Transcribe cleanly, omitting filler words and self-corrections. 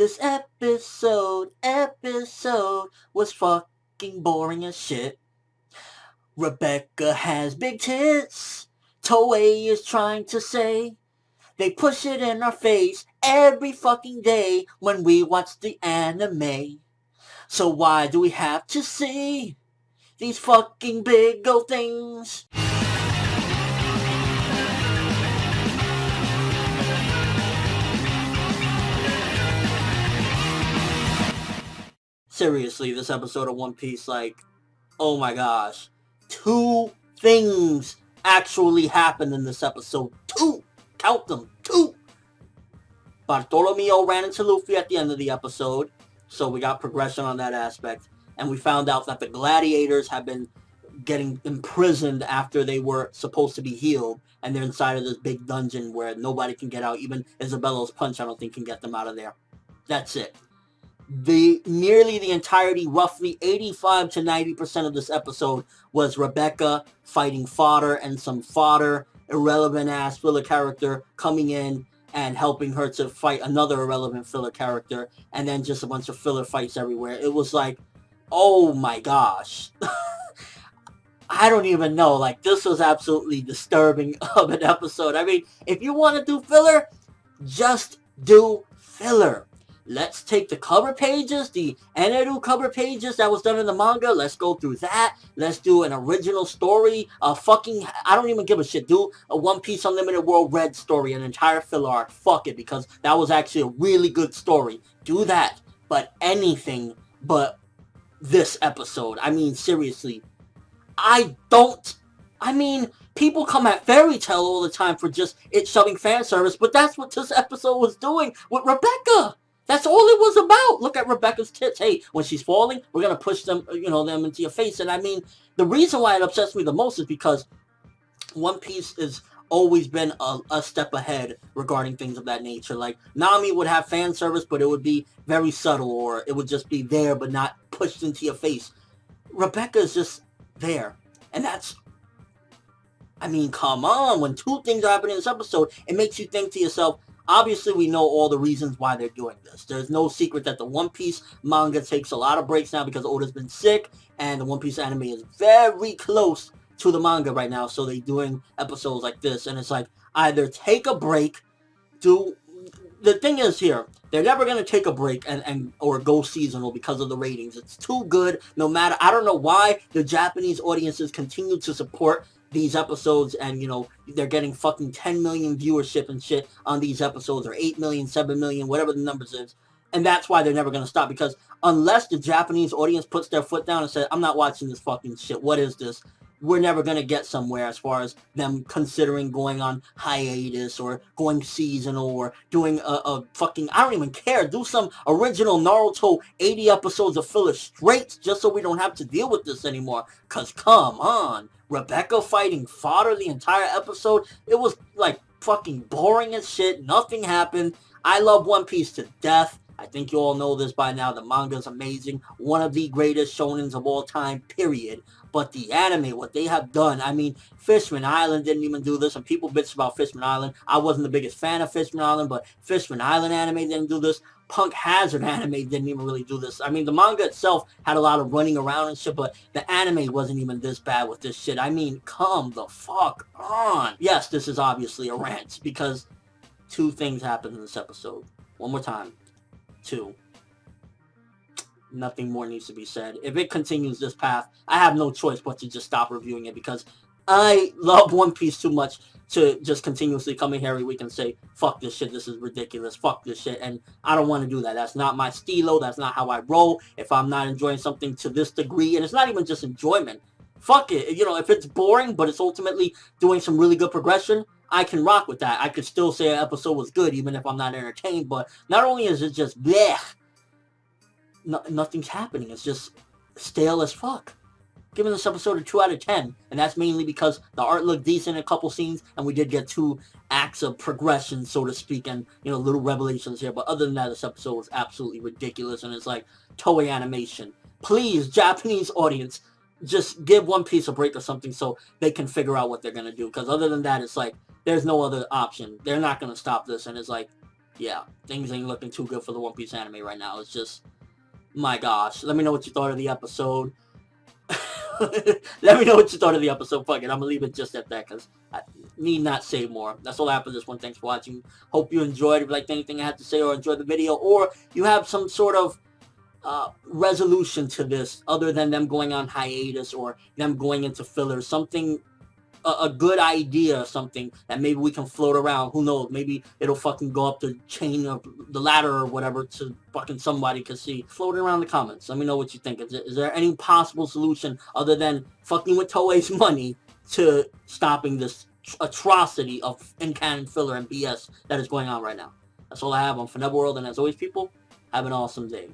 This episode was fucking boring as shit. Rebecca has big tits. Toei is trying to say. They push it in our face every fucking day when we watch the anime. So why do we have to see these fucking big old things? Seriously, this episode of One Piece, oh my gosh. 2 things actually happened in this episode. 2! Count them. 2! Bartolomeo ran into Luffy at the end of the episode, so we got progression on that aspect. And we found out that the gladiators have been getting imprisoned after they were supposed to be healed, and they're inside of this big dungeon where nobody can get out. Even Isabella's punch, I don't think, can get them out of there. That's it. Nearly the entirety, roughly 85 to 90% of this episode was Rebecca fighting fodder and some fodder, irrelevant-ass filler character coming in and helping her to fight another irrelevant filler character, and then just a bunch of filler fights everywhere. It was like, oh my gosh. I don't even know. This was absolutely disturbing of an episode. I mean, if you want to do filler, just do filler. Let's take the cover pages, the Eneru cover pages that was done in the manga. Let's go through that. Let's do an original story. I don't even give a shit. Do a One Piece Unlimited World Red story, an entire filler arc. Fuck it, because that was actually a really good story. Do that. But anything but this episode. I mean, seriously. People come at Fairy Tail all the time for just it shoving fan service, but that's what this episode was doing with Rebecca. That's all it was about. Look at Rebecca's tits. Hey, when she's falling, we're going to push them, them into your face. And I mean, the reason why it upsets me the most is because One Piece has always been a step ahead regarding things of that nature. Like, Nami would have fan service, but it would be very subtle, or it would just be there, but not pushed into your face. Rebecca is just there. And that's, come on. When 2 things are happening in this episode, it makes you think to yourself, obviously, we know all the reasons why they're doing this. There's no secret that the One Piece manga takes a lot of breaks now because Oda's been sick, and the One Piece anime is very close to the manga right now, so they're doing episodes like this, and it's like, either take a break, the thing is here, they're never going to take a break or go seasonal because of the ratings. It's too good, no matter, I don't know why the Japanese audiences continue to support these episodes, and they're getting fucking 10 million viewership and shit on these episodes, or 8 million, 7 million, whatever the numbers is, and that's why they're never going to stop, because unless the Japanese audience puts their foot down and says, I'm not watching this fucking shit, what is this, we're never going to get somewhere as far as them considering going on hiatus, or going seasonal, or doing a fucking, I don't even care, do some original Naruto 80 episodes of filler straight, just so we don't have to deal with this anymore, because come on, Rebecca fighting fodder the entire episode, it was fucking boring as shit, nothing happened. I love One Piece to death. I think you all know this by now. The manga is amazing. One of the greatest shonens of all time, period. But the anime, what they have done, Fishman Island didn't even do this, and people bitch about Fishman Island. I wasn't the biggest fan of Fishman Island, but Fishman Island anime didn't do this. Punk Hazard anime didn't even really do this. The manga itself had a lot of running around and shit, but the anime wasn't even this bad with this shit. Come the fuck on. Yes, this is obviously a rant, because 2 things happened in this episode. One more time. 2. Nothing more needs to be said. If it continues this path, I have no choice but to just stop reviewing it, because I love One Piece too much to just continuously come in here every week and say, fuck this shit, this is ridiculous, fuck this shit, and I don't want to do that. That's not my stilo, that's not how I roll. If I'm not enjoying something to this degree, and it's not even just enjoyment, fuck it. If it's boring, but it's ultimately doing some really good progression, I can rock with that. I could still say an episode was good, even if I'm not entertained, but not only is it just bleh, nothing's happening, it's just stale as fuck. Giving this episode a 2 out of 10, and that's mainly because the art looked decent in a couple scenes, and we did get 2 acts of progression, so to speak, and, little revelations here, but other than that, this episode was absolutely ridiculous, and it's like Toei animation. Please, Japanese audience, just give One Piece a break or something so they can figure out what they're going to do, because other than that, it's like, there's no other option. They're not going to stop this, and it's like, yeah, things ain't looking too good for the One Piece anime right now. It's just, my gosh. Let me know what you thought of the episode. Let me know what you thought of the episode. Fuck it, I'm gonna leave it just at that because I need not say more. That's all I have for this one. Thanks for watching. Hope you enjoyed. If you liked anything I had to say or enjoyed the video, or you have some sort of resolution to this other than them going on hiatus or them going into fillers, something, a good idea, something that maybe we can float around. Who knows? Maybe it'll fucking go up the chain of the ladder or whatever to fucking somebody can see. Float it around the comments. Let me know what you think. Is there any possible solution other than fucking with Toei's money to stopping this atrocity of in-canon filler and BS that is going on right now? That's all I have on ForneverWorld, and as always, people, have an awesome day.